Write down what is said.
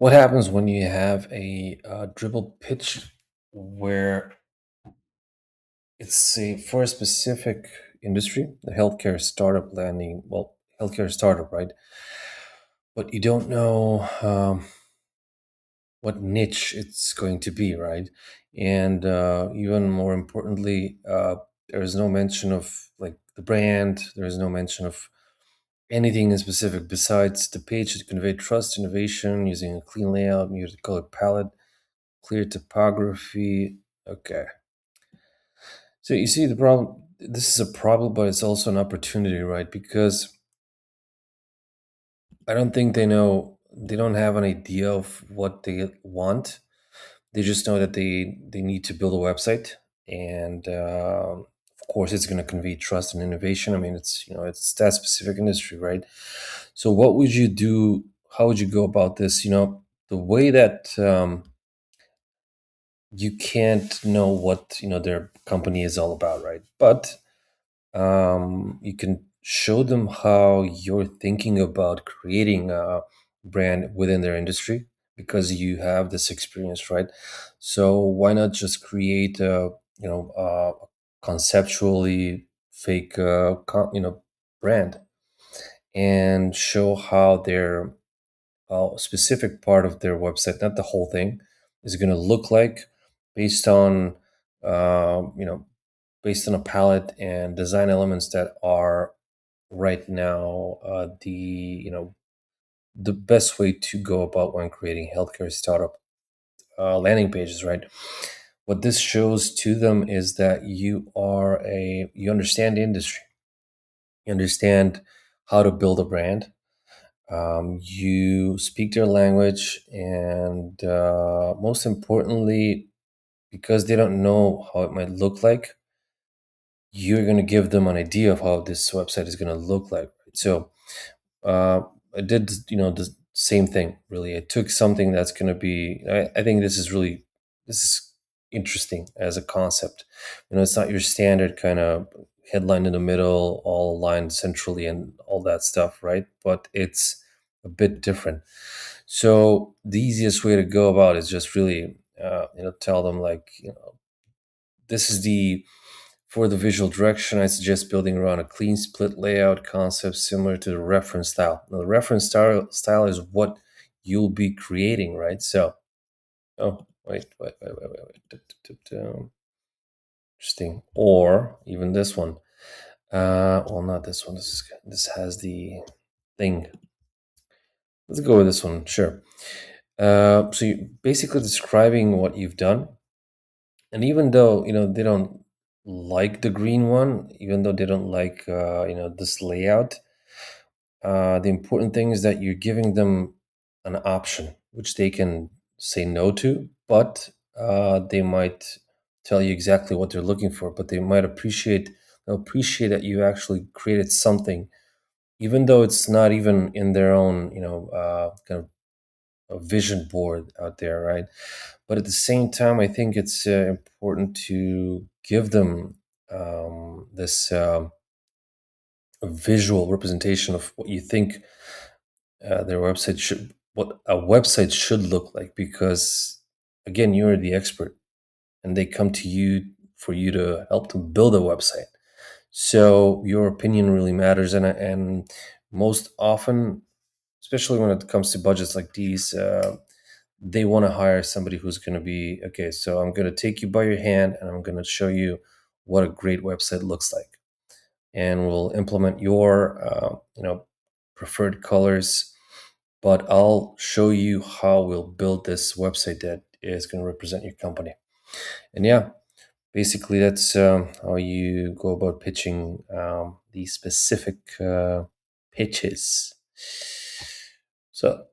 What happens when you have a dribble pitch where it's for a specific industry, the healthcare startup landing, well, healthcare startup, right? But you don't know what niche it's going to be, right? And even more importantly, there is no mention of like the brand. There is no mention of anything in specific besides the page to convey trust, innovation, using a clean layout, muted color palette, clear typography. Okay. So you see the problem. This is a problem, but it's also an opportunity, right? Because I don't think they know. They don't have an idea of what they want. They just know that they need to build a website, and of course, it's going to convey trust and innovation. I mean, it's that specific industry, right? So, what would you do? How would you go about this? The way that you can't know what their company is all about, right? But you can show them how you're thinking about creating a brand within their industry because you have this experience, right? So why not just create a conceptually fake brand and show how their specific part of their website, not the whole thing, is going to look like based on you know based on a palette and design elements that are right now the best way to go about when creating healthcare startup landing pages, right? What this shows to them is that you understand the industry, you understand how to build a brand, you speak their language, and most importantly, because they don't know how it might look like, you're going to give them an idea of how this website is going to look like. Right? So uh, I did, the same thing. Really, I took something that's going to be. I think this is interesting as a concept. It's not your standard kind of headline in the middle, all aligned centrally, and all that stuff, right? But it's a bit different. So the easiest way to go about is just really, tell them like, this is the for the visual direction, I suggest building around a clean split layout concept similar to the reference style. Now, the reference style is what you'll be creating, right? So, oh, wait. Interesting. Or even this one. Well, not this one. This has the thing. Let's go with this one. Sure. So you basically describing what you've done, and even though they don't like the green one, even though they don't like this layout, the important thing is that you're giving them an option which they can say no to, but they might tell you exactly what they're looking for, but they'll appreciate that you actually created something, even though it's not even in their own kind of a vision board out there, right? But at the same time, I think it's important to give them this visual representation of what you think what a website should look like, because again, you're the expert, and they come to you for you to help them build a website. So your opinion really matters, and most often, especially when it comes to budgets like these, they want to hire somebody who's going to be okay. So I'm going to take you by your hand, and I'm going to show you what a great website looks like, and we'll implement your preferred colors. But I'll show you how we'll build this website that is going to represent your company. And yeah, basically that's how you go about pitching these specific pitches. So